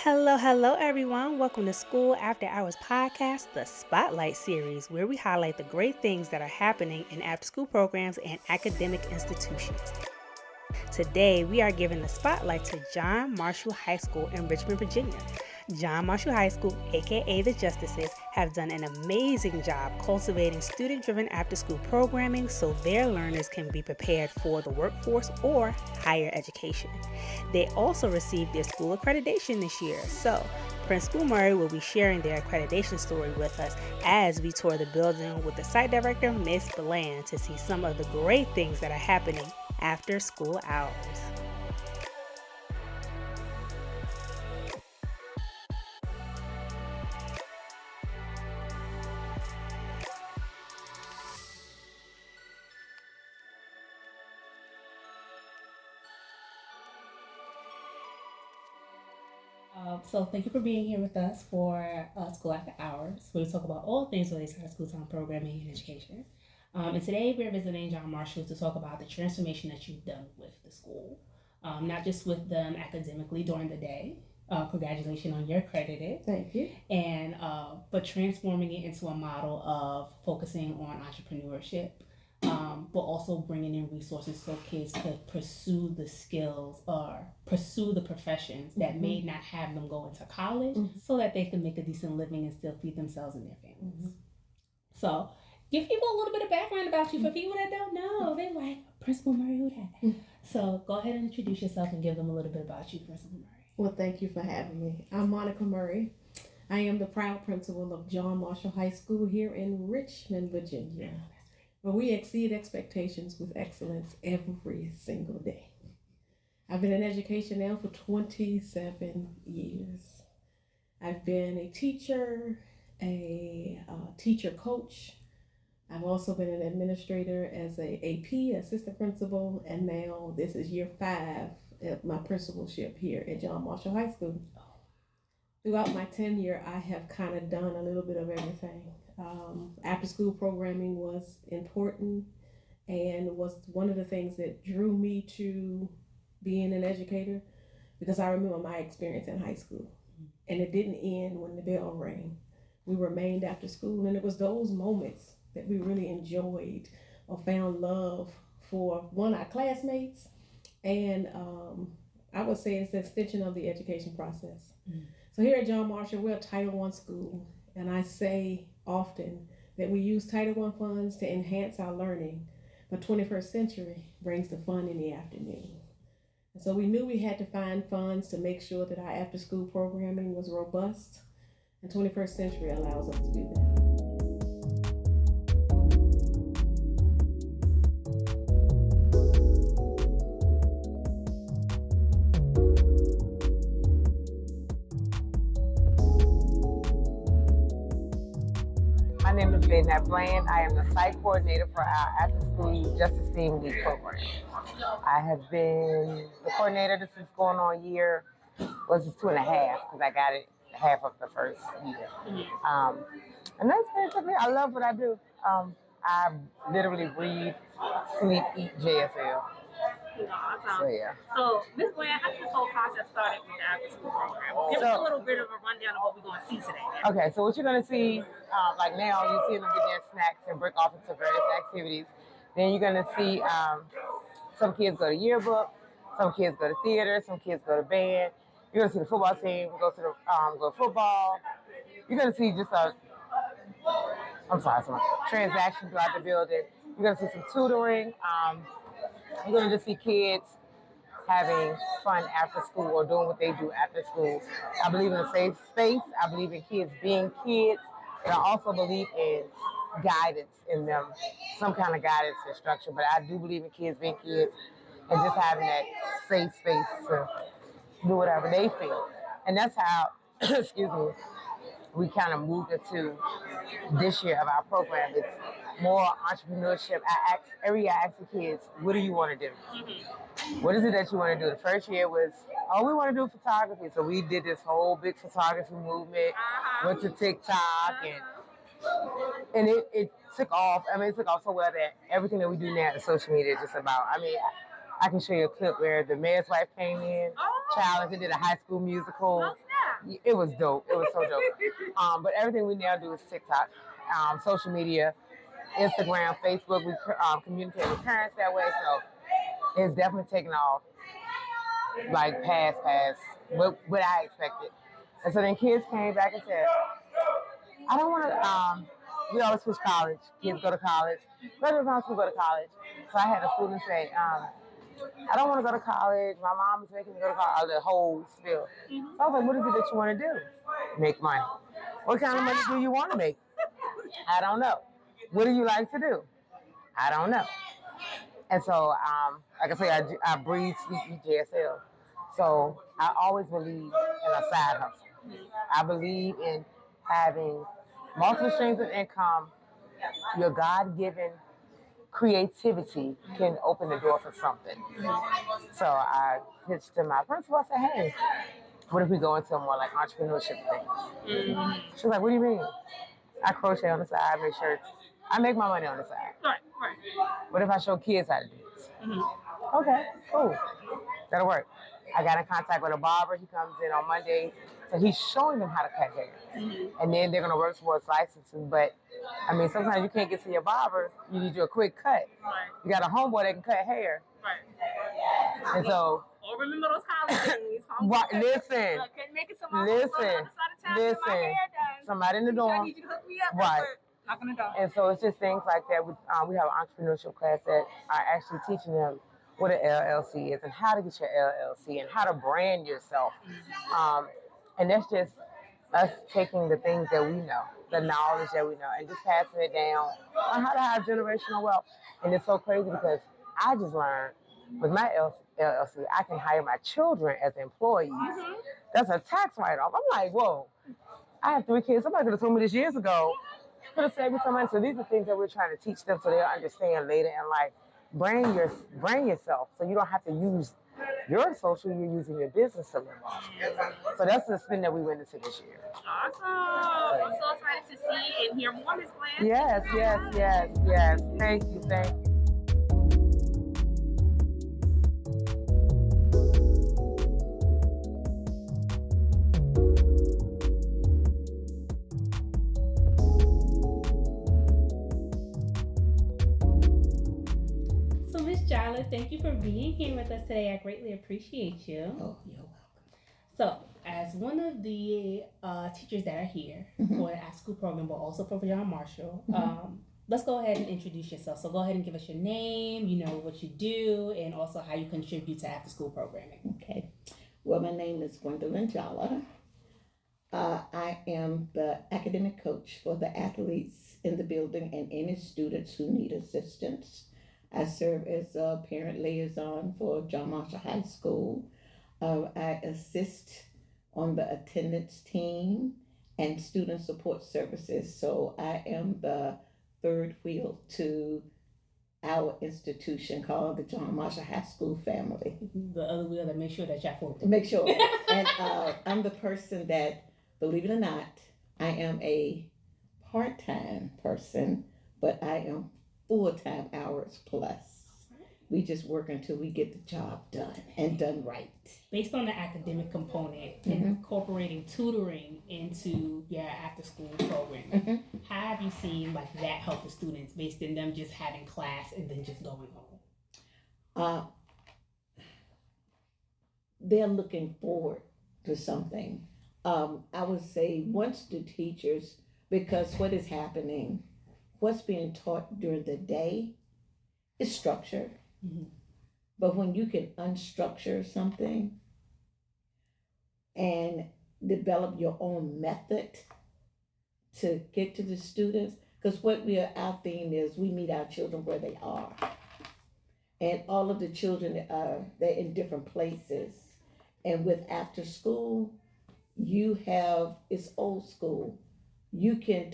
Hello, everyone. Welcome to School After Hours Podcast, the Spotlight Series, where we highlight the great things that are happening in after school programs and academic institutions. Today, we are giving the spotlight to John Marshall High School in Richmond, Virginia. John Marshall High School, aka the Justices, have done an amazing job cultivating student-driven after-school programming so their learners can be prepared for the workforce or higher education. They also received their school accreditation this year, so Principal Murray will be sharing their accreditation story with us as we tour the building with the site director, Miss Bland, to see some of the great things that are happening after school hours. So thank you for being here with us for School After Hours, where we talk about all things related to our school time programming and education. And today we're visiting John Marshall to talk about the transformation that you've done with the school, not just with them academically during the day. Congratulations on your accredited. Thank you. And but transforming it into a model of focusing on entrepreneurship, but also bringing in resources so kids could pursue the skills or pursue the professions that may not have them go into college, so that they can make a decent living and still feed themselves and their families. So give people a little bit of background about you for people that don't know. They're like, Principal Murray, who that? So go ahead and introduce yourself and give them a little bit about you, Principal Murray. Well, thank you for having me. I'm Monica Murray. I am the proud principal of John Marshall High School here in Richmond, Virginia, where we exceed expectations with excellence every single day. I've been in education now for 27 years. I've been a teacher, a teacher coach. I've also been an administrator as a AP, assistant principal, and now this is year 5 of my principalship here at John Marshall High School. Throughout my tenure, I have kind of done a little bit of everything. After school programming was important and was one of the things that drew me to being an educator, because I remember my experience in high school, and it didn't end when the bell rang. We remained after school, and it was those moments that we really enjoyed or found love for, one, our classmates, and I would say it's an extension of the education process. So here at John Marshall, we're a Title I school, and I say often that we use Title I funds to enhance our learning, but 21st century brings the fun in the afternoon. And so we knew we had to find funds to make sure that our after-school programming was robust, and 21st century allows us to do that. My name is Lynette Bland. I am the site coordinator for our after-school Justice Theme Week program. I have been the coordinator. This is going on year, was 2.5, because I got it half of the first year. And that's basically, I love what I do. I literally breathe, sleep, eat JSL. Awesome. So yeah. So, Ms. Bland, how did this whole process started with the after school program? Give us a little bit of a rundown of what we're going to see today. Okay, so what you're going to see, like now, you see them get their snacks and break off into various activities. Then you're going to see some kids go to yearbook, some kids go to theater, some kids go to band. You're going to see the football team go to football. You're going to see just some transaction throughout the building. You're going to see some tutoring. You're going to just see kids having fun after school or doing what they do after school. I believe in a safe space. I believe in kids being kids. And I also believe in guidance in them, some kind of guidance and structure. But I do believe in kids being kids and just having that safe space to do whatever they feel. And that's how, excuse me, we kind of moved into this year of our program. It's more entrepreneurship. Every year I ask the kids, what do you want to do? What is it that you want to do? The first year was, we want to do photography. So we did this whole big photography movement, went to TikTok, and it took off. I mean, it took off so well that everything that we do now is social media is just about, I can show you a clip where the mayor's wife came in, challenged, and did a high school musical. It was dope. It was so dope. But everything we now do is TikTok, social media, Instagram, Facebook. We communicate with parents that way, so it's definitely taken off like past what I expected. And so then kids came back and said, I don't want to. We always switch college. Kids go to college. Graduate from school, go to college. So I had a student say, I don't want to go to college. My mom is making me go to college. The whole spiel. So I was like, what is it that you want to do? Make money. What kind of money do you want to make? I don't know. What do you like to do? I don't know. And so, like I say, I breathe, sleep, eat JSL. So I always believe in a side hustle. I believe in having multiple streams of income. Your God-given creativity can open the door for something. So I pitched to my principal. I said, hey, what if we go into more like entrepreneurship things? She was like, what do you mean? I crochet on the side, I make shirts. I make my money on the side. Right. What if I show kids how to do this? Okay, cool. That'll work. I got in contact with a barber. He comes in on Mondays. So he's showing them how to cut hair. And then they're going to work towards licensing. But, I mean, sometimes you can't get to your barber. You need a quick cut. Right. You got a homeboy that can cut hair. Right. And so... Oh, remember those college days. Listen. Listen. Somebody in the dorm. I need you to hook me up. Right. Not gonna go. And so it's just things like that. We have an entrepreneurship class that are actually teaching them what an LLC is and how to get your LLC and how to brand yourself. And that's just us taking the things that we know, the knowledge that we know, and just passing it down on how to have generational wealth. And it's so crazy because I just learned with my LLC, I can hire my children as employees. That's a tax write-off. I'm like, whoa, I have 3 kids. Somebody could have told me this years ago. Could have saved me some money. So these are things that we're trying to teach them so they'll understand later in life. Brand yourself so you don't have to use your social, you're using your business to live off. So that's the spin that we went into this year. Awesome. I'm so excited to see and hear more, Ms. Bland. Yes. Thank you. Thank you for being here with us today. I greatly appreciate you. Oh, you're welcome. So, as one of the teachers that are here for the After School program, but also for John Marshall, let's go ahead and introduce yourself. So, go ahead and give us your name, what you do, and also how you contribute to After School programming. Okay. Well, my name is Gwendolyn Jala. I am the academic coach for the athletes in the building and any students who need assistance. I serve as a parent liaison for John Marshall High School. I assist on the attendance team and student support services. So I am the third wheel to our institution called the John Marshall High School family. The other wheel that makes sure that y'all forward. Make sure. And I'm the person that, believe it or not, I am a part-time person, but I am full-time hours plus. We just work until we get the job done and done right. Based on the academic component, incorporating tutoring into your after-school program, how have you seen that help the students based in them just having class and then just going home? They're looking forward to something. I would say once the teachers, because what is happening, what's being taught during the day is structured. But when you can unstructure something and develop your own method to get to the students, because our theme is we meet our children where they are. And all of the children, they're in different places. And with after school, it's old school. You can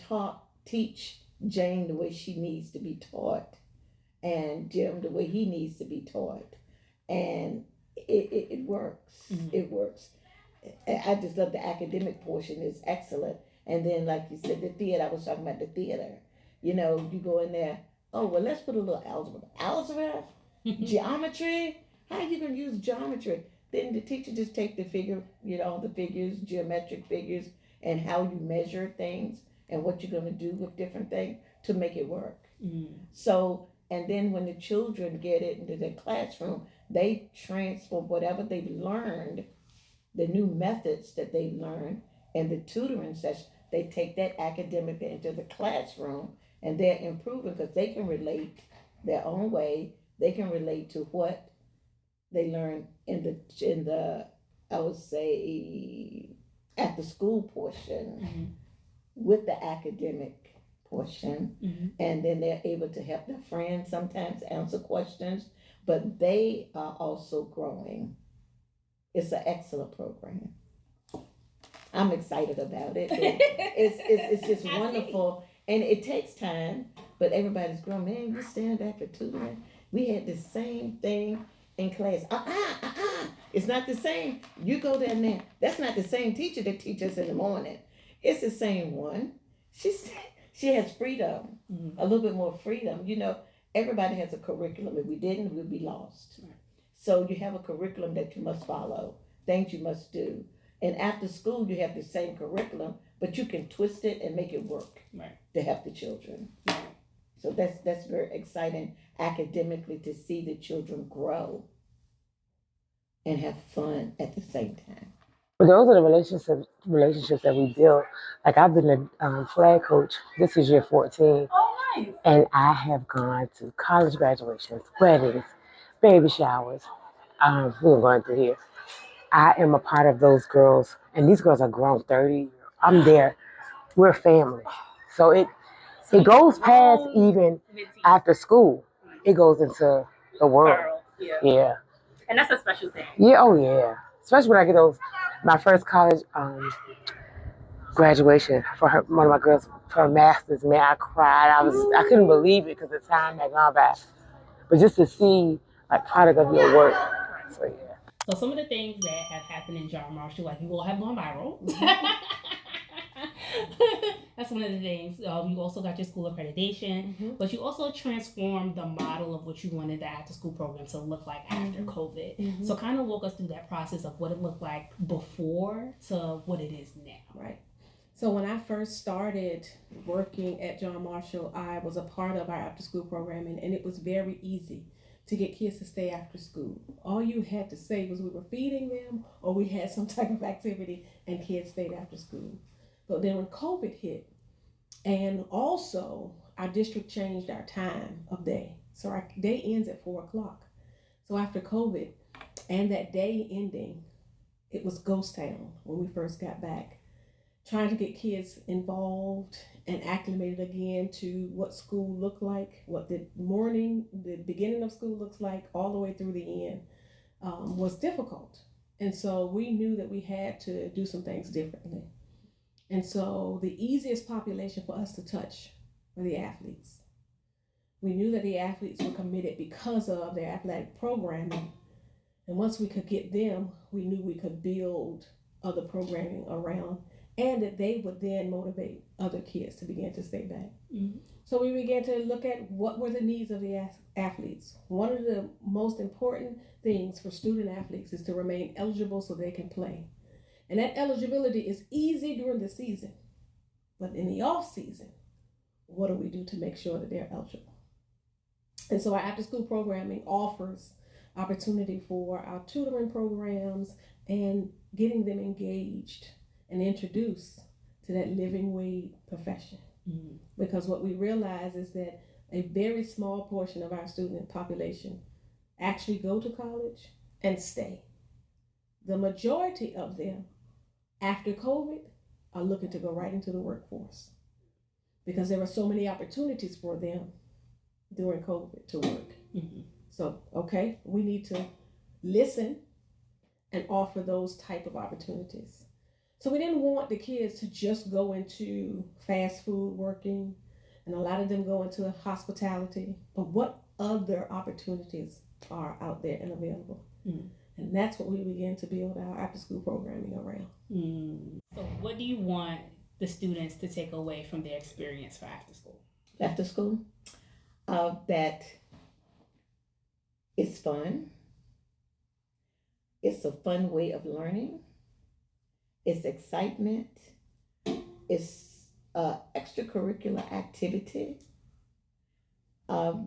teach Jane the way she needs to be taught, and Jim the way he needs to be taught, and it works. It works. I just love the academic portion is excellent, and then like you said, the theater. I was talking about the theater. You go in there. Oh well, let's put a little algebra, geometry. How are you gonna use geometry? then the teacher just take the figure, the figures, geometric figures, and how you measure things and what you're going to do with different things to make it work. So, and then when the children get it into the classroom, they transfer whatever they've learned, the new methods that they learned, and the tutoring session, they take that academic into the classroom, and they're improving because they can relate their own way. They can relate to what they learn in the I would say after school portion with the academic portion, and then they're able to help their friends sometimes answer questions, but they are also growing. It's an excellent program. I'm excited about it. It's just wonderful, and it takes time, but everybody's growing. Man, we stand back for tutoring. We had the same thing in class. It's not the same. You go there now. That's not the same teacher that teaches in the morning. It's the same one. She has freedom, a little bit more freedom. Everybody has a curriculum. If we didn't, we'd be lost. Right. So you have a curriculum that you must follow, things you must do. And after school, you have the same curriculum, but you can twist it and make it work to help the children. Right. So that's very exciting academically to see the children grow and have fun at the same time. But those are the relationships that we build. Like I've been a flag coach. This is year 14. Oh, nice. And I have gone to college graduations, weddings, baby showers. We're going through here. I am a part of those girls, and these girls are grown 30. I'm there. We're family. So it goes past even after school. It goes into the world. Yeah. And that's a special thing. Yeah, oh yeah. Especially when I get my first college graduation for one of my girls for her master's. Man, I cried. I couldn't believe it because the time had gone by. But just to see like product of your work. So yeah. So some of the things that have happened in John Marshall, like you all have gone viral. That's one of the things. You also got your school accreditation, but you also transformed the model of what you wanted the after school program to look like after COVID. So kind of walk us through that process of what it looked like before to what it is now. Right. So when I first started working at John Marshall, I was a part of our after school programming, and it was very easy to get kids to stay after school. All you had to say was we were feeding them or we had some type of activity and kids stayed after school. But then when COVID hit, and also our district changed our time of day. So our day ends at 4:00. So after COVID and that day ending, it was ghost town when we first got back. Trying to get kids involved and acclimated again to what school looked like, what the beginning of school looks like, all the way through the end, was difficult. And so we knew that we had to do some things differently. And so the easiest population for us to touch were the athletes. We knew that the athletes were committed because of their athletic programming. And once we could get them, we knew we could build other programming around, and that they would then motivate other kids to begin to stay back. So we began to look at what were the needs of the athletes. One of the most important things for student athletes is to remain eligible so they can play. And that eligibility is easy during the season. But in the off season, what do we do to make sure that they're eligible? And so our after school programming offers opportunity for our tutoring programs and getting them engaged and introduced to that living wage profession. Because what we realize is that a very small portion of our student population actually go to college and stay. The majority of them, after COVID, are looking to go right into the workforce because there were so many opportunities for them during COVID to work. So, okay, we need to listen and offer those type of opportunities. So we didn't want the kids to just go into fast food working, and a lot of them go into hospitality, but what other opportunities are out there and available? And that's what we began to build our after school programming around. So what do you want the students to take away from their experience for after school? After school? That it's fun. It's a fun way of learning. It's excitement. It's extracurricular activity.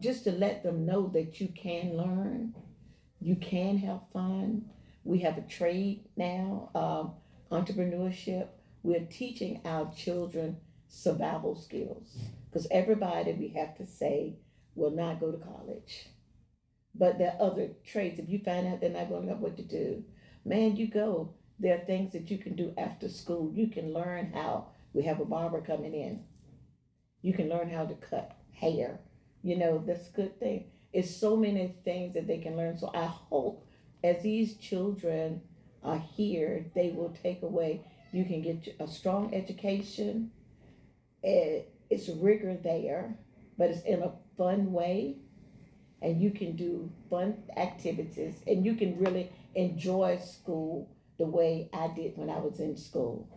Just to let them know that you can learn, you can have fun. We have a trade now, entrepreneurship. We're teaching our children survival skills because everybody, we have to say, will not go to college. But there are other trades. If you find out they're not going to know what to do, man, you go. There are things that you can do after school. You can learn how. We have a barber coming in. You can learn how to cut hair. You know, that's a good thing. It's so many things that they can learn. So I hope as these children are here, they will take away. You can get a strong education. It's rigor there, but it's in a fun way. And you can do fun activities and you can really enjoy school the way I did when I was in school.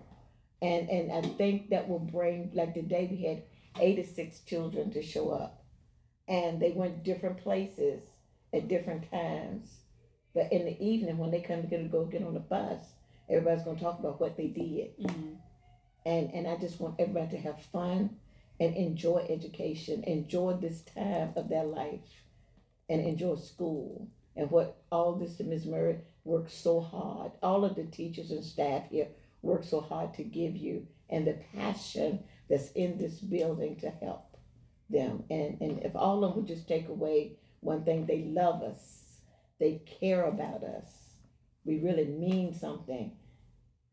And I think that will bring, like today we had 86 children to show up and they went different places at different times. But in the evening when they come to go get on the bus, everybody's going to talk about what they did. Mm-hmm. And I just want everybody to have fun and enjoy education, enjoy this time of their life and enjoy school and what all this Ms. Murray worked so hard. All of the teachers and staff here work so hard to give you and the passion that's in this building to help them. And if all of them would just take away one thing, they love us, they care about us, we really mean something.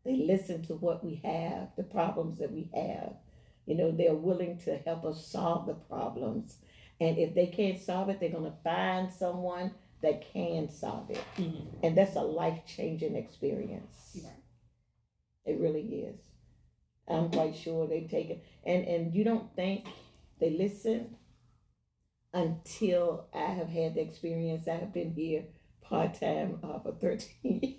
They listen to what we have, the problems that we have. You know, they're willing to help us solve the problems. And if they can't solve it, they're going to find someone that can solve it. Mm-hmm. And that's a life-changing experience. Right. It really is. I'm quite sure they take it. And you don't think they listen until I have had the experience. I have been here part-time for 13 years.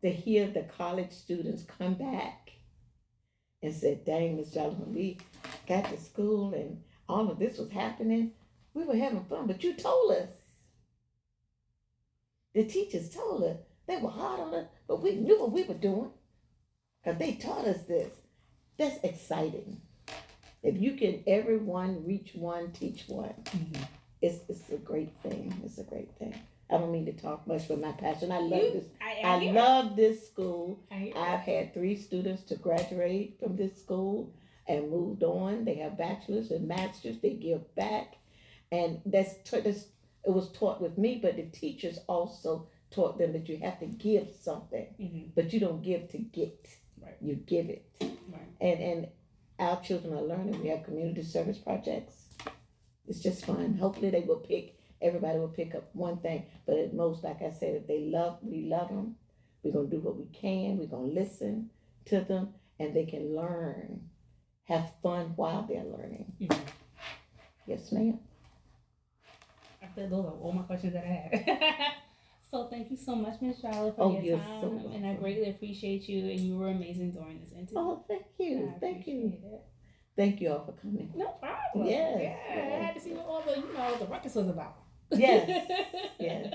To hear the college students come back and say, dang, Miss Jolly, when we got to school and all of this was happening, we were having fun, but you told us. The teachers told us. They were hard on us, but we knew what we were doing because they taught us this. That's exciting. If you can, everyone reach one, teach one. Mm-hmm. It's a great thing. It's a great thing. I don't mean to talk much, but my passion. I love this. I love this school. I've had 3 students to graduate from this school and moved on. They have bachelors and masters. They give back, and it was taught with me. But the teachers also taught them that you have to give something, Mm-hmm. but you don't give to get. Right. You give it. Right. And our children are learning. We have community service projects. It's just fun. Hopefully everybody will pick up one thing. But at most, like I said, if we love them. We're going to do what we can. We're going to listen to them and they can learn, have fun while they're learning. Mm-hmm. Yes, ma'am. I think those are all my questions that I had. So thank you so much, Ms. Jolly, for your you're time. so welcome. And I greatly appreciate you, and you were amazing during this interview. Oh, thank you. I Thank you. appreciate it. Thank you all for coming. No problem. Yes, Yeah, yes. I had to see what all the ruckus was about. Yes, yes.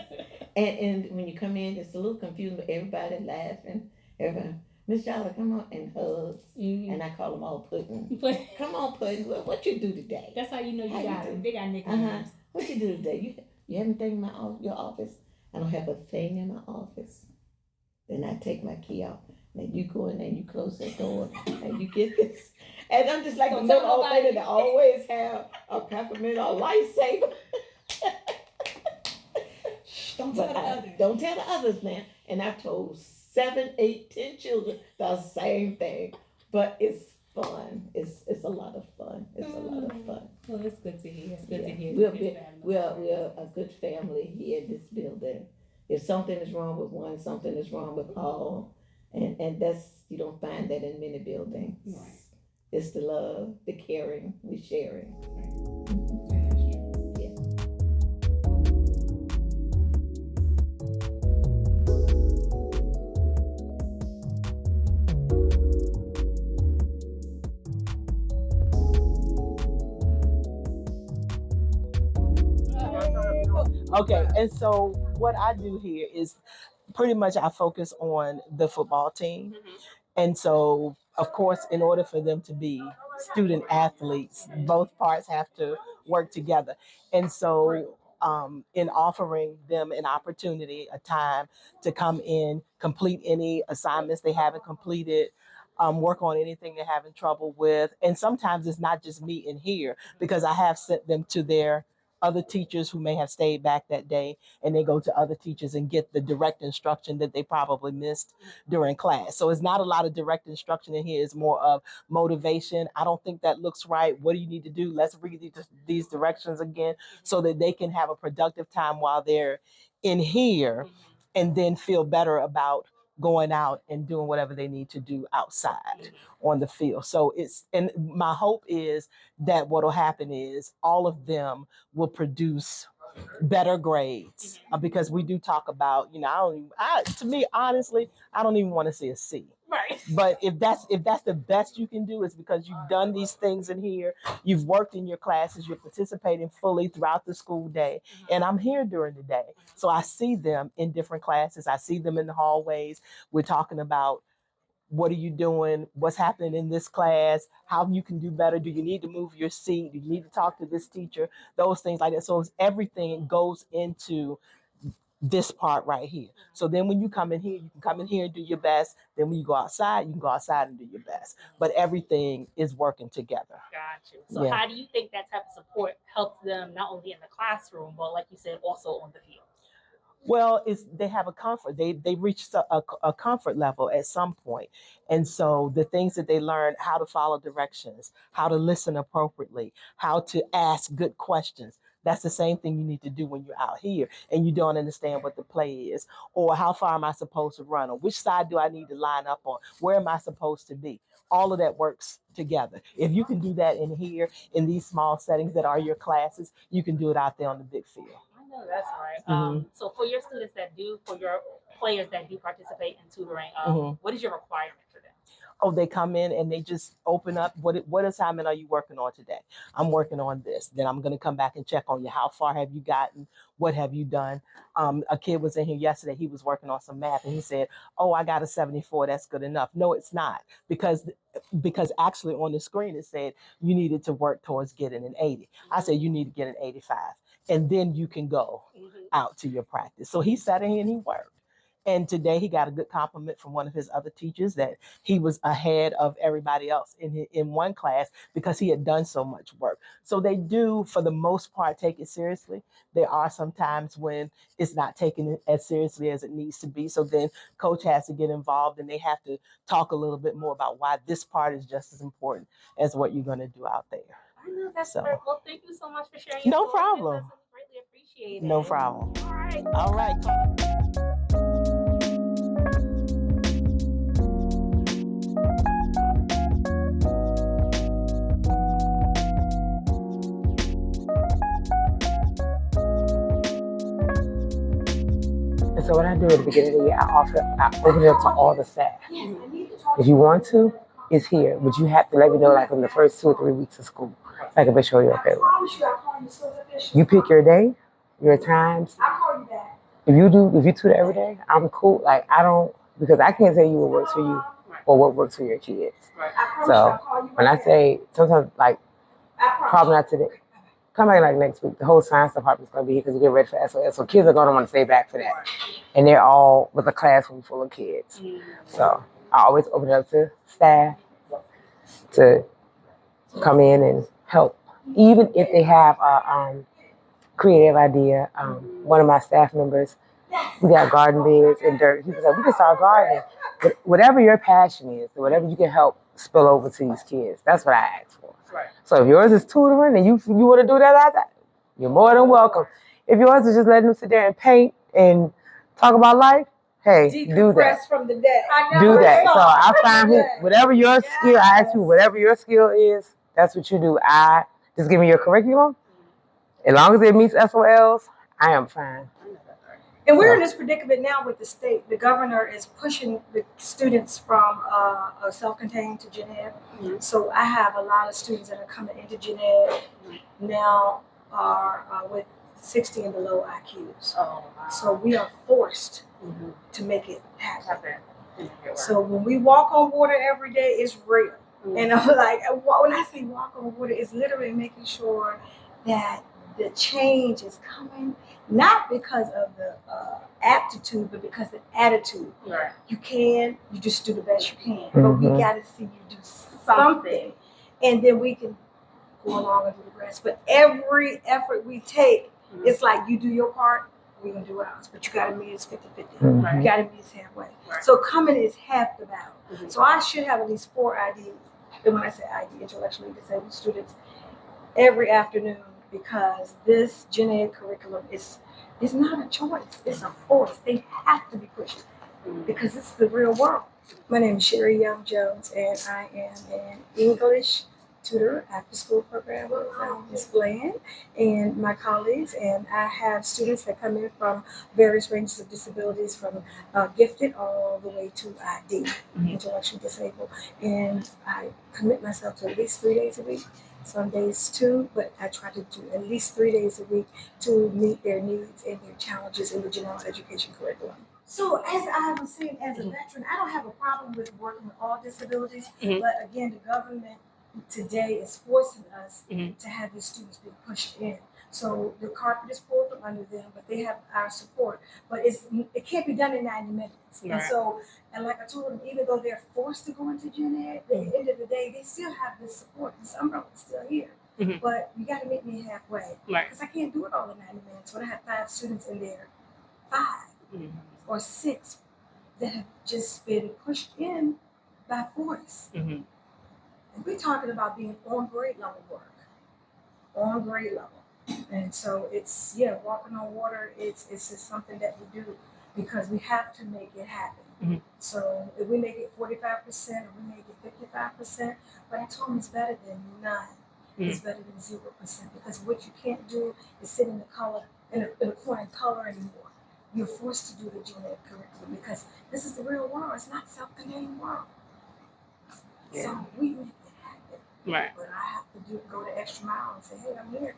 And when you come in, it's a little confusing, but everybody laughing. Everybody, Miss Jolly, come on, and hugs. Mm-hmm. And I call them all Puddin'. But Come on, Puddin'. What you do today? that's how you know How you you got do? it. They got nicknames. What you do today? You have anything in your office? I don't have a thing in my office. Then I take my key out. Then you go in there and you close that door and you get this. And I'm just like Don't the little tell old lady nobody. that always have a peppermint or lifesaver. Don't tell But the others. don't tell the others, man. And I've told 7, 8, 10 children the same thing. But it's fun. It's a lot of fun. It's a lot of fun. Well, it's good to hear. It's good to Yeah. hear. We're a good family here in this building. If something is wrong with one, something is wrong with all. And that's, you don't find that in many buildings. Right. It's the love, the caring, the sharing. Yeah. Okay, and so what I do here is pretty much I focus on the football team. And so, of course, in order for them to be student athletes, both parts have to work together. And so, in offering them an opportunity, a time to come in, complete any assignments they haven't completed, work on anything they're having trouble with. And sometimes it's not just me in here because I have sent them to their other teachers who may have stayed back that day, and they go to other teachers and get the direct instruction that they probably missed during class. So it's not a lot of direct instruction in here. It's more of motivation. I don't think that looks right. What do you need to do? Let's read these directions again so that they can have a productive time while they're in here and then feel better about going out and doing whatever they need to do outside on the field. So and my hope is that what will happen is all of them will produce better grades because we do talk about, to me, honestly, I don't even want to see a C. Right. But if that's the best you can do, is because you've done these things in here, you've worked in your classes, you're participating fully throughout the school day, and I'm here during the day. So I see them in different classes. I see them in the hallways. We're talking about what are you doing? What's happening in this class? How you can do better? Do you need to move your seat? Do you need to talk to this teacher? Those things like that. So everything goes into this part right here. So then when you come in here, you can come in here and do your best. Then when you go outside, you can go outside and do your best. But everything is working together. Got you. So how do you think that type of support helps them not only in the classroom, but like you said, also on the field? Well, they have a comfort. They reach a comfort level at some point. And so the things that they learn, how to follow directions, how to listen appropriately, how to ask good questions. That's the same thing you need to do when you're out here and you don't understand what the play is, or how far am I supposed to run, or which side do I need to line up on? Where am I supposed to be? All of that works together. If you can do that in here, in these small settings that are your classes, you can do it out there on the big field. No, that's right. So for your students for your players that do participate in tutoring, what is your requirement for them? Oh, they come in and they just open up. What assignment are you working on today? I'm working on this. Then I'm going to come back and check on you. How far have you gotten? What have you done? A kid was in here yesterday. He was working on some math and he said, "Oh, I got a 74. That's good enough." No, it's not, because actually on the screen it said you needed to work towards getting an 80. I said you need to get an 85, and then you can go out to your practice. So he sat in here and he worked. And today he got a good compliment from one of his other teachers that he was ahead of everybody else in one class because he had done so much work. So they do, for the most part, take it seriously. There are some times when it's not taken as seriously as it needs to be. So then coach has to get involved and they have to talk a little bit more about why this part is just as important as what you're going to do out there. I know, that's great. Well, thank you so much for sharing your No story. problem. It's greatly appreciated. No problem. All right. And so what I do at the beginning of the year, I open it up to all the staff. If you want to, it's here, but you have to let me know like in the first 2 or 3 weeks of school, so I can make sure you're okay. You pick your day, your times. If you tutor every day, I'm cool. Like because I can't tell you what works for you or what works for your kids. So when I say sometimes like probably not today, come back like next week. The whole science department's gonna be here because we get ready for SOS. So kids are gonna want to stay back for that, and they're all with a classroom full of kids. So I always open it up to staff to come in and help, even if they have a creative idea. One of my staff members, we got garden beds and dirt. He was like, "We can start gardening." But whatever your passion is, whatever you can help spill over to these kids, that's what I ask for. Right. So if yours is tutoring and you want to do that, you're more than welcome. If yours is just letting them sit there and paint and talk about life, hey, do that. From the day. Do that. So I find whatever your skill, I ask you, whatever your skill is, that's what you do. Just give me your curriculum. As long as it meets SOLs, I am fine. And we're in this predicament now with the state. The governor is pushing the students from a self-contained to gen ed. So I have a lot of students that are coming into gen ed now are with 60 and below IQs. Oh, wow. So we are forced Mhm. to make it happen. Happen. So when we walk on water every day, it's real. Mhm. And I'm like, when I say walk on water, it's literally making sure that the change is coming, not because of the aptitude, but because of the attitude. Right. You just do the best you can. But we got to see you do something. And then we can go along and do the rest. But every effort we take, it's like you do your part, we're going to do ours. But you got to meet us 50-50. Right. You got to meet us halfway. Right. So coming is half the battle. Mhm. So I should have at least 4 ID, and when I say ID, intellectually disabled students, every afternoon, because this gen ed curriculum is not a choice. It's a force. They have to be pushed because it's the real world. My name is Sherry Young Jones, and I am an English tutor after school program with Miss Bland and my colleagues. And I have students that come in from various ranges of disabilities, from gifted all the way to ID, intellectually disabled. And I commit myself to at least 3 days a week. Some days 2, but I try to do at least 3 days a week to meet their needs and their challenges in the general education curriculum. So as I was saying, as a veteran, I don't have a problem with working with all disabilities, but again, the government today is forcing us to have these students be pushed in. So the carpet is pulled from under them, but they have our support. But it can't be done in 90 minutes. Right. And so, and like I told them, even though they're forced to go into gen ed, at the end of the day, they still have this support. This umbrella is still here. But you got to meet me halfway. Right. Because I can't do it all in 90 minutes. When I have 5 students in there, 5 or 6 that have just been pushed in by force. And we're talking about being on grade level work. On grade level. And so it's, walking on water, it's just something that we do because we have to make it happen. So if we make it 45% or we make it 55%, but I told them it's better than none. It's better than 0% because what you can't do is sit in the corner and color anymore. You're forced to do the gen ed curriculum because this is the real world. It's not self-contained world. Yeah. So we make it happen. Right. But I have to go the extra mile and say, hey, I'm here.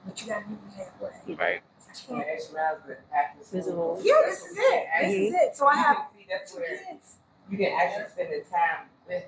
But you got to meet me halfway. Right. I can't. Extra miles, but after school. Visible. Yeah, this is it. This is it. So I have See, that's 2 where kids. you can actually spend the time with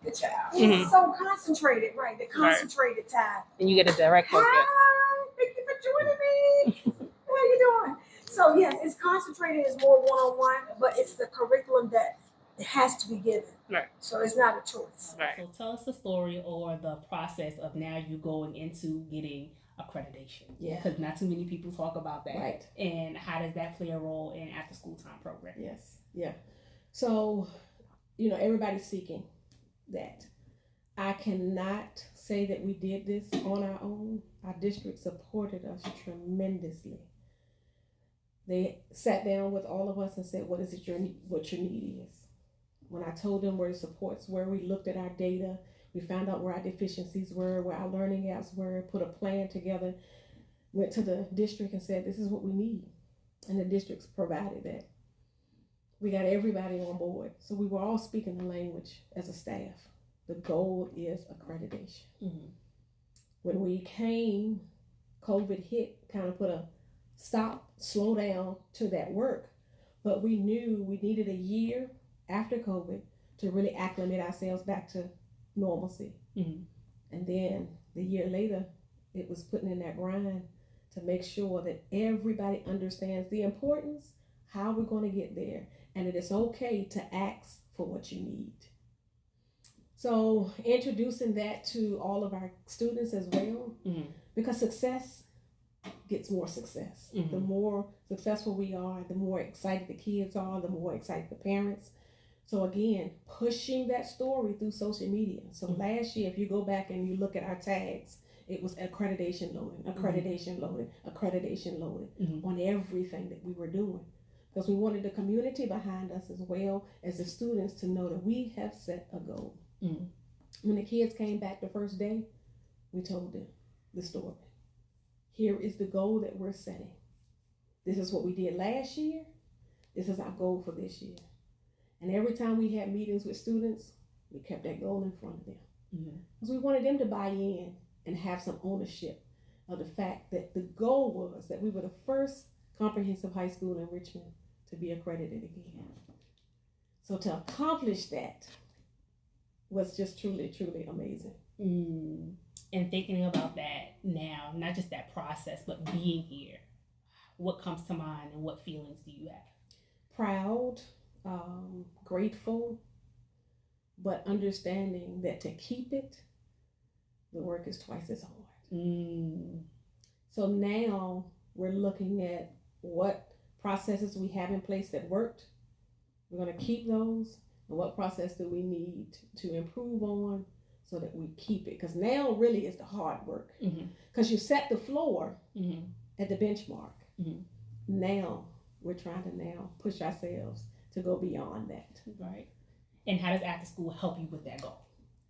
the child. It's so concentrated, right? The concentrated time. And you get a direct focus. Hi, thank you for joining me. How are you doing? So yes, it's concentrated, it's more one-on-one, but it's the curriculum that it has to be given. Right. So it's not a choice. Right. So tell us the story or the process of now you going into getting accreditation. Yeah. Because not too many people talk about that. Right. And how does that play a role in after school time program? Yes. Yeah. So, everybody's seeking that. I cannot say that we did this on our own. Our district supported us tremendously. They sat down with all of us and said, what is it what your need is? When I told them where the supports were, we looked at our data, we found out where our deficiencies were, where our learning gaps were, put a plan together, went to the district and said, this is what we need. And the districts provided that. We got everybody on board. So we were all speaking the language as a staff. The goal is accreditation. When we came, COVID hit, kind of put a slow down to that work. But we knew we needed a year after COVID to really acclimate ourselves back to normalcy. And then the year later, it was putting in that grind to make sure that everybody understands the importance, how we're going to get there, and that it's okay to ask for what you need. So introducing that to all of our students as well, because success gets more success. The more successful we are, the more excited the kids are, the more excited the parents. So again, pushing that story through social media. So last year, if you go back and you look at our tags, it was accreditation loading, accreditation loading, accreditation loading on everything that we were doing. Because we wanted the community behind us as well as the students to know that we have set a goal. When the kids came back the first day, we told them the story. Here is the goal that we're setting. This is what we did last year. This is our goal for this year. And every time we had meetings with students, we kept that goal in front of them. Because we wanted them to buy in and have some ownership. of the fact that the goal was that we were the first comprehensive high school in Richmond to be accredited again. So to accomplish that was just truly, truly amazing. And thinking about that now, not just that process, but being here, what comes to mind and what feelings do you have? Proud, grateful, but understanding that to keep it, the work is twice as hard. So now we're looking at what processes we have in place that worked. We're going to keep those, and what process do we need to improve on so that we keep it? Because now really is the hard work. Because you set the floor at the benchmark. Now we're trying to now push ourselves to go beyond that. Right. And how does after school help you with that goal?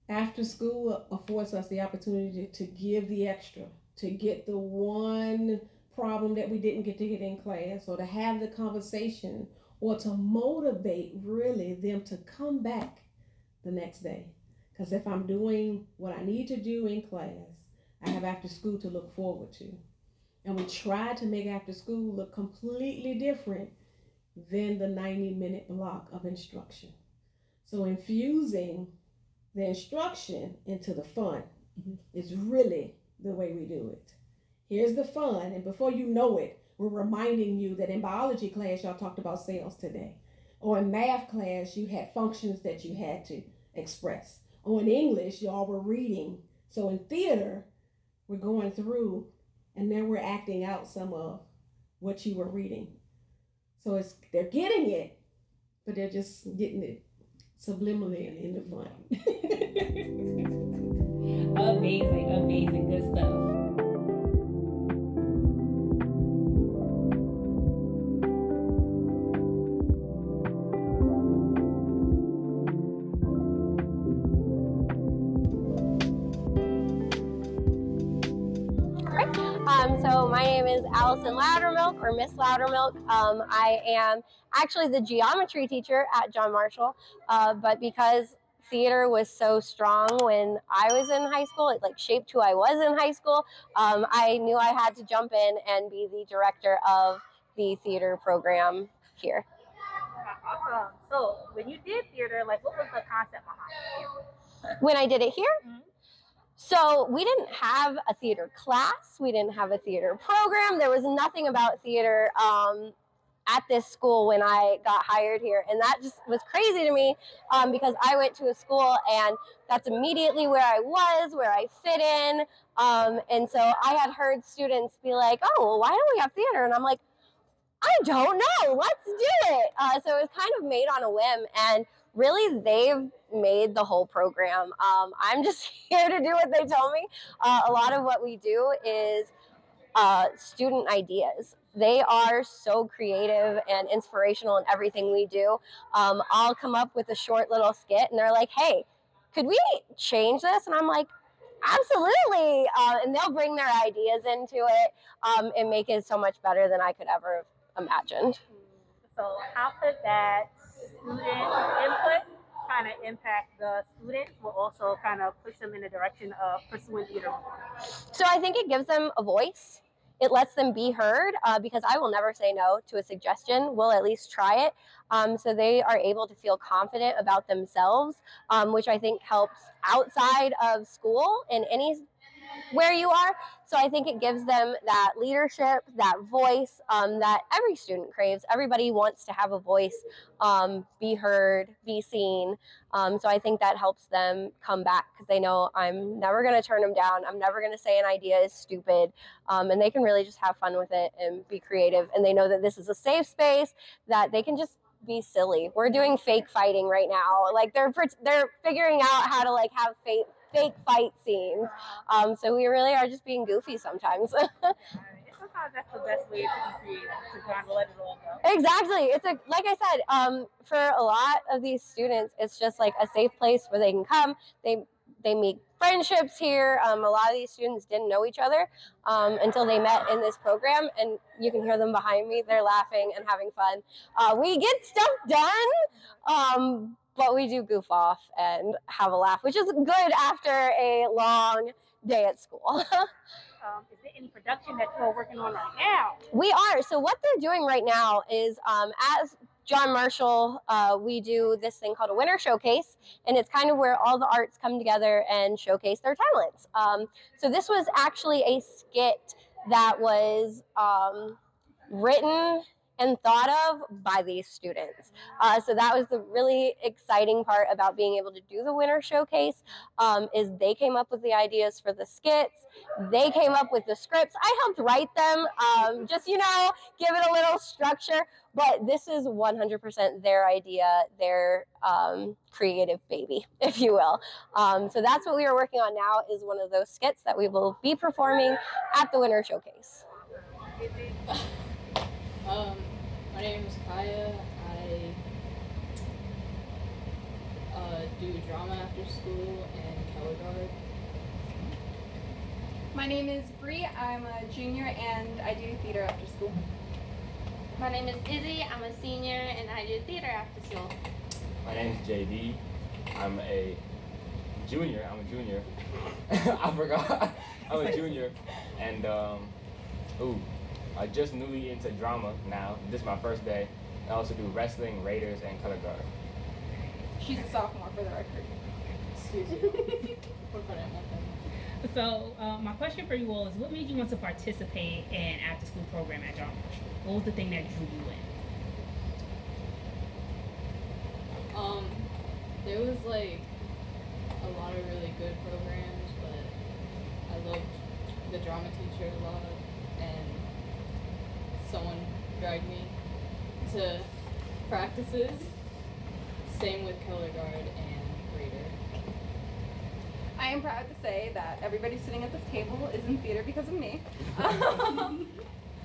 After school affords us the opportunity to give the extra, to get the one problem that we didn't get to get in class, or to have the conversation, or to motivate really them to come back the next day. Because if I'm doing what I need to do in class, I have after school to look forward to. And we try to make after school look completely different than the 90-minute block of instruction. So infusing the instruction into the fun is really the way we do it. Here's the fun, and before you know it, we're reminding you that in biology class, y'all talked about cells today. Or in math class, you had functions that you had to express. Or in English, y'all were reading. So in theater, we're going through, and then we're acting out some of what you were reading. So they're getting it, but they're just getting it subliminally in the fun. Amazing, good stuff. So my name is Allison Loudermilk, or Miss Loudermilk. I am actually the geometry teacher at John Marshall, but because theater was so strong when I was in high school, it like shaped who I was in high school, I knew I had to jump in and be the director of the theater program here. Awesome. So when you did theater, like what was the concept behind it? When I did it here? So we didn't have a theater class. We didn't have a theater program. There was nothing about theater at this school when I got hired here. And that just was crazy to me because I went to a school and that's immediately where I was, where I fit in. And so I had heard students be like, oh, well, why don't we have theater? And I'm like, I don't know, let's do it. So it was kind of made on a whim, and really they've made the whole program. I'm just here to do what they tell me. A lot of what we do is student ideas. They are so creative and inspirational in everything we do. I'll come up with a short little skit and they're like, hey, could we change this? And I'm like, absolutely. And they'll bring their ideas into it and make it so much better than I could ever have imagined. So how could that student input kind of impact the students, but also kind of push them in the direction of pursuing theater? So I think it gives them a voice. It lets them be heard because I will never say no to a suggestion. We'll at least try it. So they are able to feel confident about themselves, which I think helps outside of school in anywhere you are. So I think it gives them that leadership, that voice that every student craves. Everybody wants to have a voice, be heard, be seen. So I think that helps them come back because they know I'm never going to turn them down. I'm never going to say an idea is stupid. And they can really just have fun with it and be creative. And they know that this is a safe space, that they can just be silly. We're doing fake fighting right now. Like they're figuring out how to like have fake fight scenes. So we really are just being goofy sometimes. Sometimes that's the best way to be creative, to kind of let it all go. Exactly. It's like I said, for a lot of these students, it's just like a safe place where they can come. They make friendships here. A lot of these students didn't know each other until they met in this program, and you can hear them behind me. They're laughing and having fun. We get stuff done, but we do goof off and have a laugh, which is good after a long day at school. Is there any production that you're working on right now? We are. So what they're doing right now is, as John Marshall, we do this thing called a winter showcase, and it's kind of where all the arts come together and showcase their talents. So this was actually a skit that was written and thought of by these students. So that was the really exciting part about being able to do the winter showcase, is they came up with the ideas for the skits. They came up with the scripts. I helped write them, just, give it a little structure, but this is 100% their idea, their creative baby, if you will. So that's what we are working on now, is one of those skits that we will be performing at the winter showcase. My name is Kaya. I do drama after school and color guard. My name is Bree. I'm a junior and I do theater after school. My name is Izzy. I'm a senior and I do theater after school. My name is JD. I'm a junior. I forgot. I'm a junior. And, I just newly into drama now. This is my first day. I also do wrestling, Raiders, and color guard. She's a sophomore, for the record. Excuse me. So my question for you all is, what made you want to participate in after-school program at John Marshall? What was the thing that drew you in? There was like a lot of really good programs, but I loved the drama teacher a lot, and someone dragged me to practices. Same with color guard and Raider. I am proud to say that everybody sitting at this table is in theater because of me.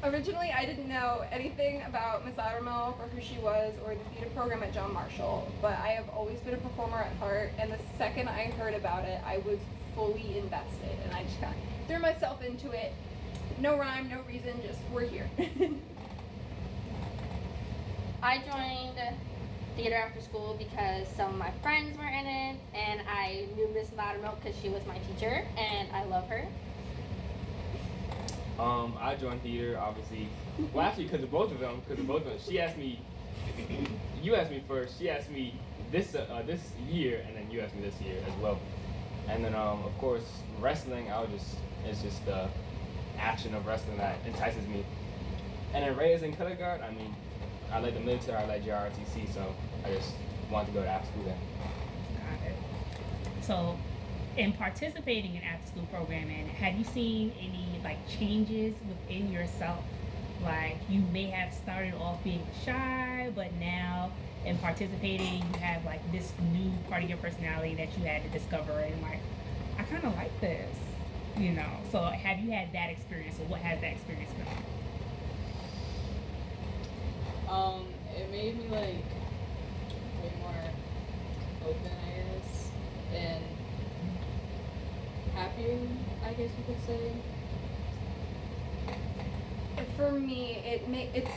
Originally, I didn't know anything about Miss Loudermilk or who she was or the theater program at John Marshall, but I have always been a performer at heart, and the second I heard about it, I was fully invested, and I just kind of threw myself into it. No rhyme, no reason, just we're here. I joined theater after school because some of my friends were in it, and I knew Miss Loudermilk because she was my teacher, and I love her. I joined theater, obviously. Well, actually, because of both of them. She asked me. You asked me first. She asked me this year, and then you asked me this year as well. And then, of course, wrestling. It's just the action of wrestling that entices me. And then Raiders and color guard. I mean, I like the military. I like JROTC, so I just wanted to go to after school there. Got it. So, in participating in after-school programming, have you seen any changes within yourself? Like, you may have started off being shy, but now in participating, you have this new part of your personality that you had to discover, and I kind of like this, So, have you had that experience, or what has that experience been? It made me way more open, I guess, and happier, I guess you could say. For me, it's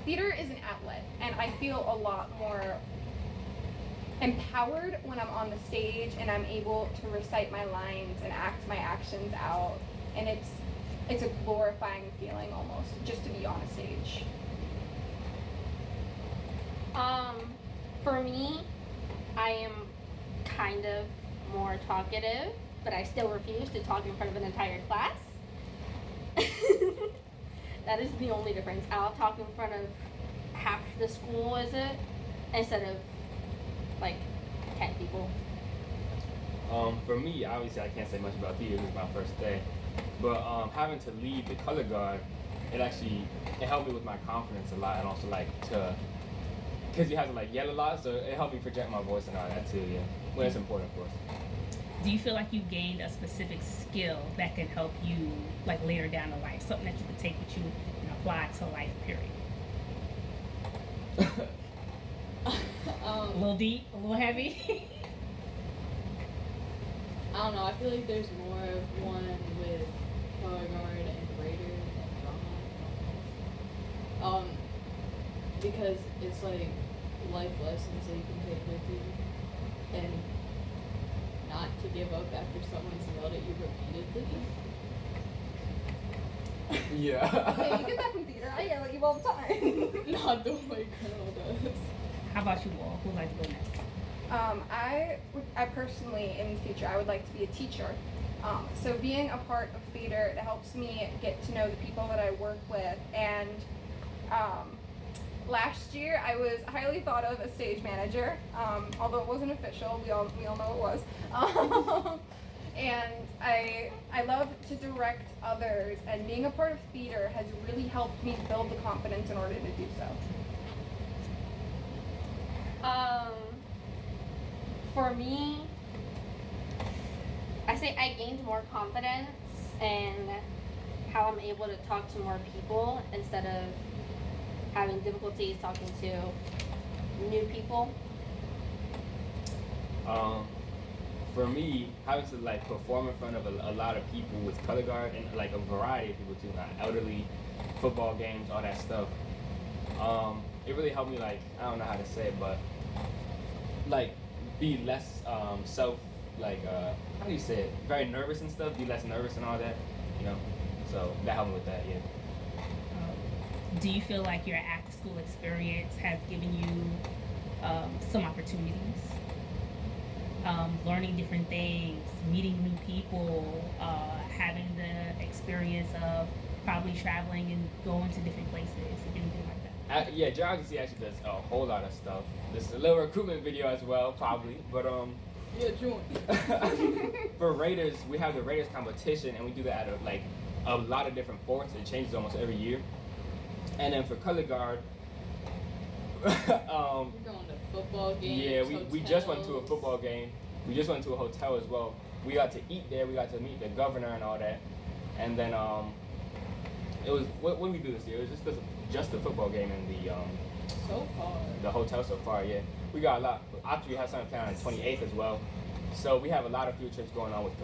theater is an outlet, and I feel a lot more empowered when I'm on the stage and I'm able to recite my lines and act my actions out, and it's a glorifying feeling almost just to be on a stage. For me, I am kind of more talkative, but I still refuse to talk in front of an entire class. That is the only difference. I'll talk in front of half the school, instead of 10 people. For me, obviously, I can't say much about theater. This is my first day, but having to lead the color guard, it helped me with my confidence a lot, and also because you have to yell a lot, so it helped me project my voice and all that too. Yeah, well, it's important, of course. Do you feel like you've gained a specific skill that can help you later down in life, something that you could take with you and apply to life, period? A little deep, a little heavy. I don't know, I feel like there's more of one with color guard and Raider and drama. Because it's life lessons that you can take with you and not to give up after someone's yelled at you repeatedly? Yeah. Hey, you get that from theater. I yell at you all the time. Not the way Colonel does. How about you all? Who'd like to go next? I personally, in the future, I would like to be a teacher. So being a part of theater, it helps me get to know the people that I work with. And last year, I was highly thought of as stage manager, although it wasn't official. We all know it was. And I love to direct others, and being a part of theater has really helped me build the confidence in order to do so. For me, I say I gained more confidence in how I'm able to talk to more people instead of having difficulties talking to new people. For me, having to like perform in front of a lot of people with color guard and like a variety of people too, like elderly, football games, all that stuff. It really helped me, like, I don't know how to say it, but like be less how do you say it? Very nervous and stuff. Be less nervous and all that, you know. So that helped me with that, yeah. Do you feel like your after school experience has given you some opportunities? Learning different things, meeting new people, having the experience of probably traveling and going to different places, anything like that? Yeah, Geography actually does a whole lot of stuff. There's a little recruitment video as well, probably, but Yeah, join. for Raiders, we have the Raiders competition, and we do that at a lot of different forts. It changes almost every year. And then for color guard, We're going to football games. yeah, we just went to a football game. We just went to a hotel as well. We got to eat there. We got to meet the governor and all that. And then it was what did we do this year? It was just a football game in So far. the hotel so far. Yeah, we got a lot. Actually, we have something planned on the 28th as well. So we have a lot of field trips going on with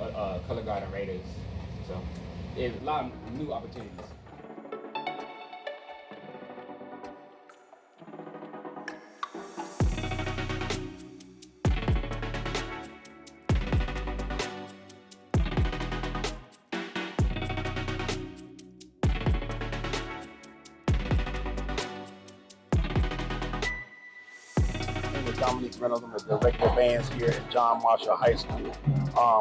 color guard and Raiders. So there's a lot of new opportunities. Dominique Reynolds. I'm the director of bands here at John Marshall High School,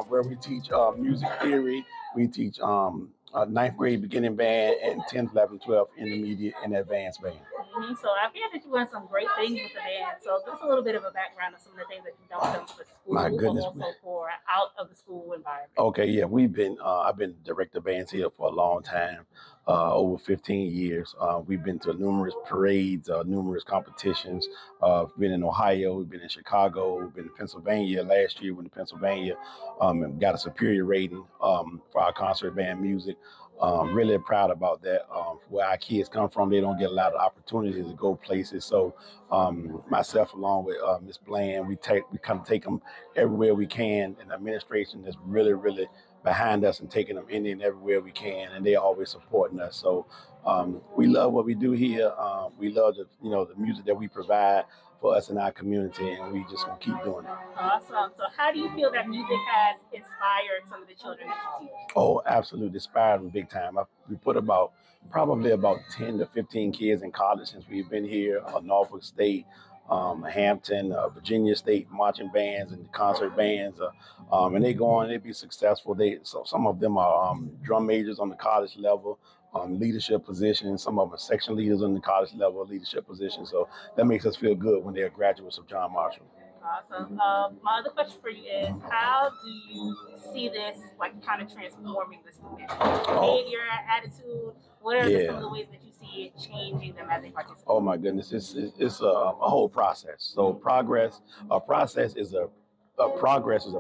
where we teach music theory. We teach ninth grade beginning band and 10th, 11th, 12th intermediate and advanced band. So I feel that you've done some great things with the band. So give us a little bit of a background of some of the things that you've done for school, My goodness. but also for out of the school environment. Okay, yeah, we've been. I've been director of bands here for a long time, over 15 years. We've been to numerous parades, numerous competitions. We've been in Ohio, we've been in Chicago, we've been in Pennsylvania. Last year, we went to Pennsylvania, and got a superior rating for our concert band music. Really proud about that. Where our kids come from, they don't get a lot of opportunities to go places. So myself, along with Ms. Bland, we kind of take them everywhere we can. And the administration is really, really behind us and taking them in and everywhere we can. And they're always supporting us. So we love what we do here. We love the music that we provide for us in our community, and we just gonna keep doing it. Awesome. So how do you feel that music has inspired some of the children that you teach? Oh, absolutely. Inspired them big time. We put probably about 10 to 15 kids in college since we've been here. Norfolk State, Hampton, Virginia State marching bands and concert bands. And they go on, they be successful. Some of them are drum majors on the college level. Leadership positions. Some of them are section leaders on the college level leadership positions. So that makes us feel good when they're graduates of John Marshall. Awesome. My other question for you is, how do you see this kind of transforming the student behavior, attitude? What are some of the ways that you see it changing them as they participate? Oh my goodness, it's a whole process. So progress is a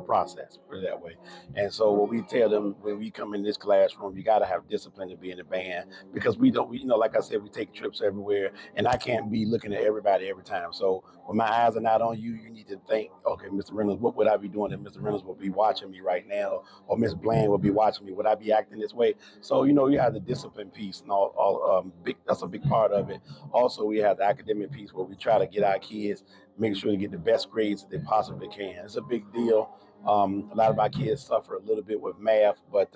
process, put it that way. And so what we tell them when we come in this classroom, you got to have discipline to be in the band, because we like I said, we take trips everywhere, and I can't be looking at everybody every time. So when my eyes are not on you, you need to think, okay, Mr. Reynolds, what would I be doing if Mr. Reynolds would be watching me right now, or Miss Bland would be watching me? Would I be acting this way? So, you have the discipline piece, and that's a big part of it. Also, we have the academic piece where we try to get our kids, make sure they get the best grades that they possibly can. It's a big deal. A lot of our kids suffer a little bit with math, but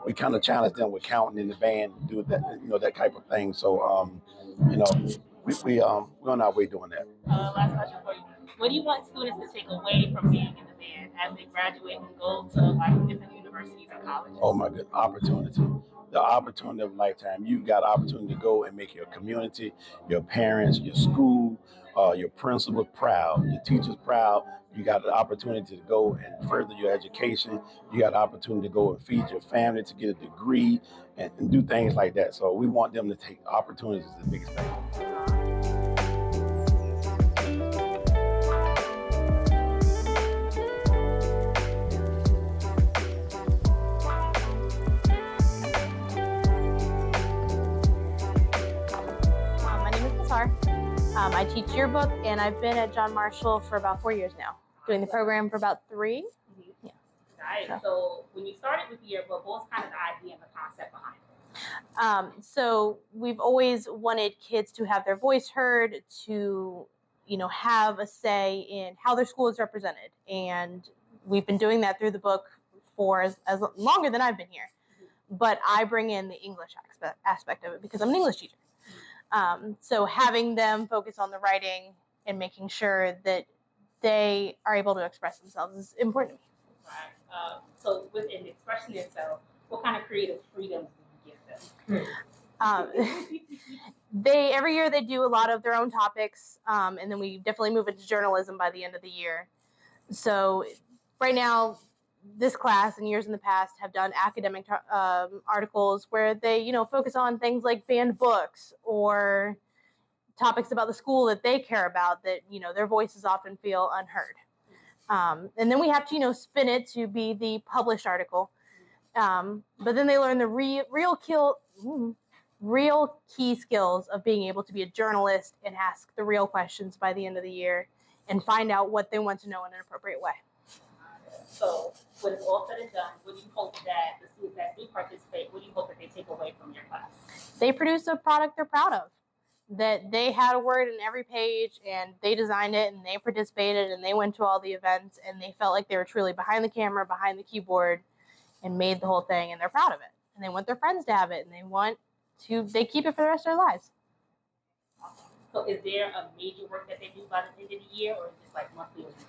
we kind of challenge them with counting in the band, do that, that type of thing. So we're on our way doing that. Last question for you. What do you want students to take away from being in the band as they graduate and go to like different universities and colleges? Oh my good opportunity. The opportunity of a lifetime. You got an opportunity to go and make your community, your parents, your school, your principal proud, your teachers proud. You got the opportunity to go and further your education. You got the opportunity to go and feed your family, to get a degree, and do things like that. So we want them to take opportunities as the biggest thing. I teach yearbook, and I've been at John Marshall for about 4 years now, doing the program for about 3. Yeah. Nice. So when you started with the yearbook, what was kind of the idea and the concept behind it? So we've always wanted kids to have their voice heard, to have a say in how their school is represented, and we've been doing that through the book for as longer than I've been here. But I bring in the English aspect of it because I'm an English teacher. So having them focus on the writing and making sure that they are able to express themselves is important to me. Right. So within expressing yourself, what kind of creative freedom do you give them? Every year they do a lot of their own topics, and then we definitely move into journalism by the end of the year. So right now, this class and years in the past have done academic articles where they, focus on things like banned books or topics about the school that they care about that, their voices often feel unheard. And then we have to, spin it to be the published article. But then they learn the real key skills of being able to be a journalist and ask the real questions by the end of the year and find out what they want to know in an appropriate way. So when it's all said and done, what do you hope that the students that do participate, what do you hope that they take away from your class? They produce a product they're proud of, that they had a word in every page and they designed it and they participated and they went to all the events and they felt like they were truly behind the camera, behind the keyboard, and made the whole thing, and they're proud of it. And they want their friends to have it, and they keep it for the rest of their lives. So is there a major work that they do by the end of the year, or is it just like monthly or weekly?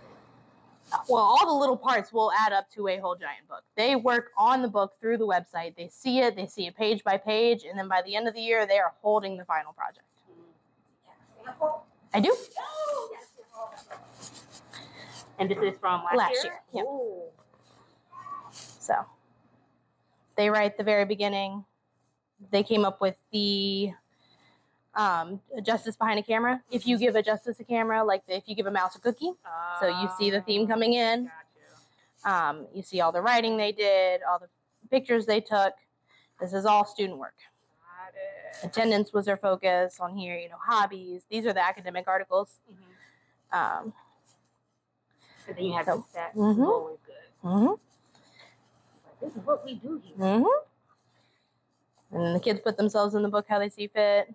Well, all the little parts will add up to a whole giant book. They work on the book through the website. They see it page by page, and then by the end of the year, they are holding the final project. I do. And this is from last year? Yep. So they write the very beginning. They came up with the justice behind a camera. If you give a justice a camera, like if you give a mouse a cookie, so you see the theme coming in. You see all the writing they did, all the pictures they took. This is all student work. Attendance was their focus on here, hobbies. These are the academic articles. And then you have the stats. Always good. This is what we do here. And then the kids put themselves in the book how they see fit.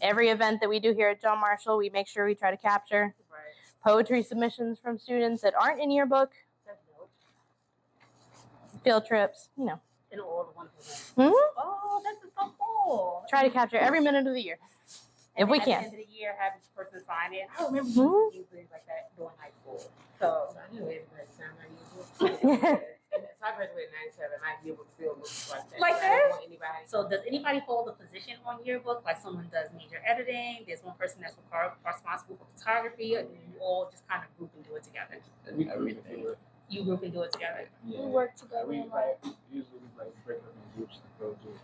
Every event that we do here at John Marshall, we make sure we try to capture. Poetry submissions from students that aren't in your book. That's dope. Field trips, And all the wonderful things. Oh, this is so cool. Try to capture every minute of the year, if we can. At the end of the year, have each person sign it. I remember doing things like that during high school. So I knew everybody signed my yearbook. So I graduated in 97. My yearbook still looks like that. Like So I don't that? want anybody. So does anybody hold a position on yearbook? Like someone does major editing, there's one person that's responsible for photography, or do you all just kind of group and do it together? We group and do it. You group and do it together? Yeah. We work together. We usually break up in groups and go do it.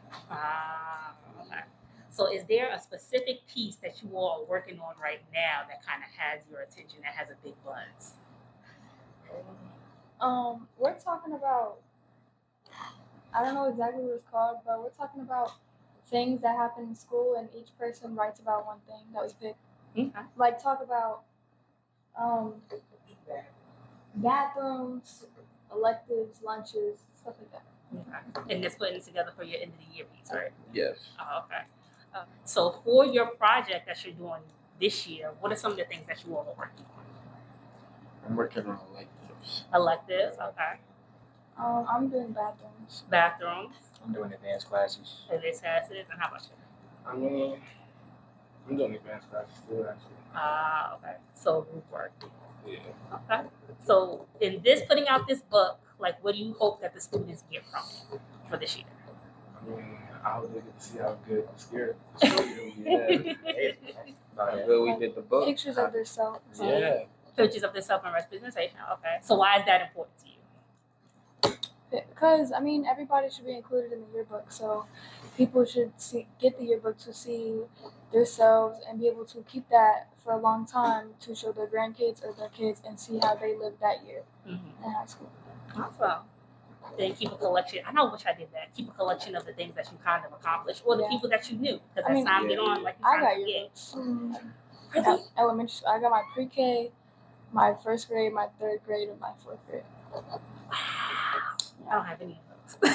Okay. So is there a specific piece that you all are working on right now that kind of has your attention, that has a big buzz? We're talking about, I don't know exactly what it's called, but we're talking about things that happen in school, and each person writes about one thing that we pick. Okay. Like talk about bathrooms, electives, lunches, stuff like that. Okay. And that's putting it together for your end of the year piece, right? Yes. Oh, okay. So for your project that you're doing this year, what are some of the things that you all are working on? I'm working on electives. Electives, okay. I'm doing bathrooms. Bathrooms, I'm doing advanced classes. advanced classes, and how about you? I mean, I'm doing advanced classes too, actually. Okay. So group work. Yeah. Okay. So in this putting out this book, like what do you hope that the students get from it for this year? I mean, I hope they get to see how good the school year How good we did the book. Pictures of themselves. Yeah. Pictures of themselves and representation. Okay. So why is that important to you? Because I mean, everybody should be included in the yearbook, so people should get the yearbook to see themselves and be able to keep that for a long time to show their grandkids or their kids and see how they lived that year in high school. Awesome. Then keep a collection. I wish I did that. Keep a collection of the things that you kind of accomplished or the people that you knew. Because as time get on, like you I got kind of forget. yearbooks. Elementary school. I got my pre-K, my first grade, my third grade, and my fourth grade. I don't have any of those.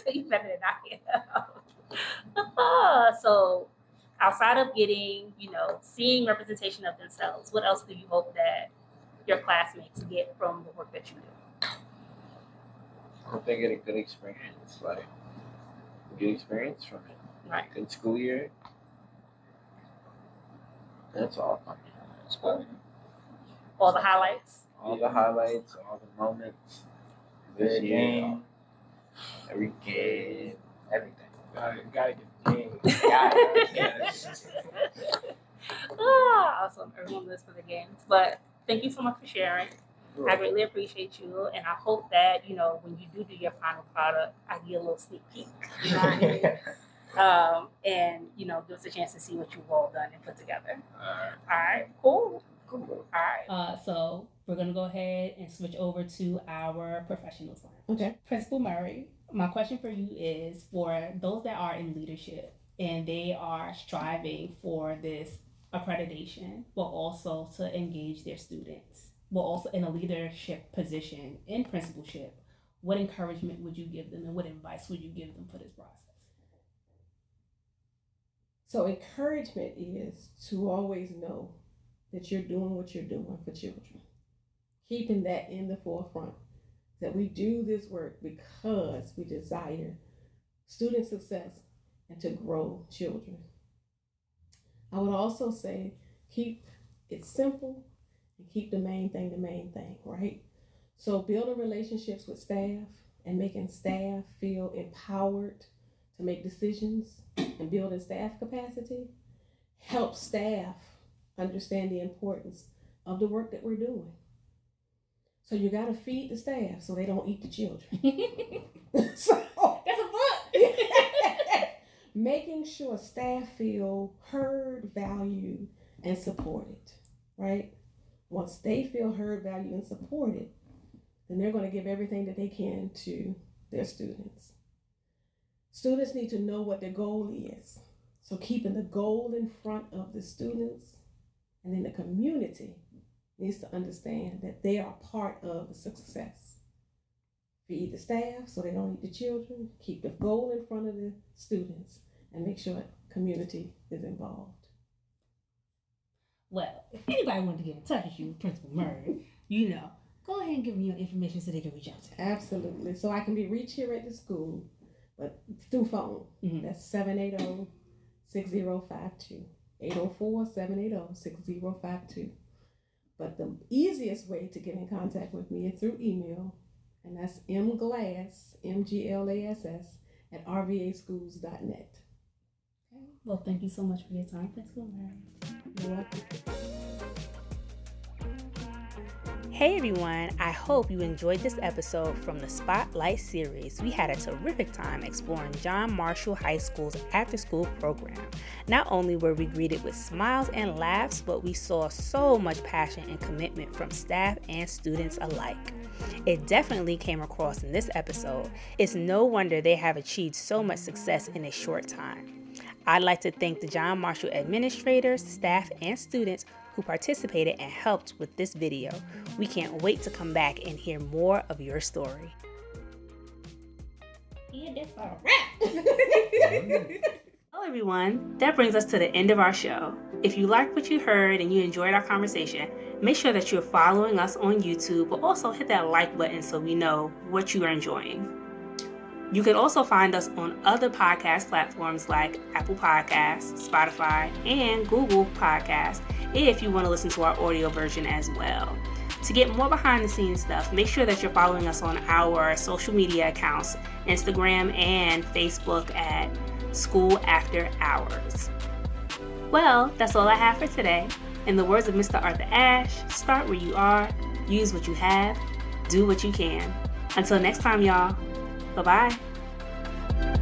So you better than I have. So outside of getting, seeing representation of themselves, what else do you hope that your classmates get from the work that you do? I hope they get a good experience, like a good experience from it. Right. Good school year. That's all. That's about it. All the highlights. All the highlights, all the moments. This game, every game, everything. Gotta get the game. Awesome. Everyone lives for the games. But thank you so much for sharing. I greatly appreciate you, and I hope that, when you do your final product, I get a little sneak peek. You know what I mean? And, give us a chance to see what you've all done and put together. All right. Cool. All right. So we're going to go ahead and switch over to our professionals line. Okay. Principal Murray, my question for you is for those that are in leadership and they are striving for this accreditation, but also to engage their students, but also in a leadership position in principalship, what encouragement would you give them and what advice would you give them for this process? So encouragement is to always know that you're doing what you're doing for children. Keeping that in the forefront, that we do this work because we desire student success and to grow children. I would also say keep it simple and keep the main thing, right? So building relationships with staff and making staff feel empowered to make decisions and building staff capacity helps staff understand the importance of the work that we're doing. So you got to feed the staff so they don't eat the children. So that's a book. Making sure staff feel heard, valued, and supported, right? Once they feel heard, valued, and supported, then they're going to give everything that they can to their students. Students need to know what their goal is. So keeping the goal in front of the students, and then the community needs to understand that they are part of the success. Feed the staff so they don't eat the children, keep the goal in front of the students, and make sure community is involved. Well, if anybody wanted to get in touch with you, Principal Murray, go ahead and give me your information so they can reach out to you. Absolutely. So I can be reached here at the school, but through phone. That's 780-6052. 804-780-6052. But the easiest way to get in contact with me is through email, and that's mglass, MGLASS, at rvaschools.net. Okay. Well, thank you so much for your time, Principal Murray. You're welcome. Hey everyone, I hope you enjoyed this episode from the Spotlight series. We had a terrific time exploring John Marshall High School's after-school program. Not only were we greeted with smiles and laughs, but we saw so much passion and commitment from staff and students alike. It definitely came across in this episode. It's no wonder they have achieved so much success in a short time. I'd like to thank the John Marshall administrators, staff, and students who participated and helped with this video. We can't wait to come back and hear more of your story. Yeah, that's all right. everyone, that brings us to the end of our show. If you liked what you heard and you enjoyed our conversation, make sure that you're following us on YouTube, but also hit that like button so we know what you are enjoying. You can also find us on other podcast platforms like Apple Podcasts, Spotify, and Google Podcasts if you want to listen to our audio version as well. To get more behind the scenes stuff, make sure that you're following us on our social media accounts, Instagram and Facebook at School After Hours. Well, that's all I have for today. In the words of Mr. Arthur Ashe, start where you are, use what you have, do what you can. Until next time, y'all. Bye-bye.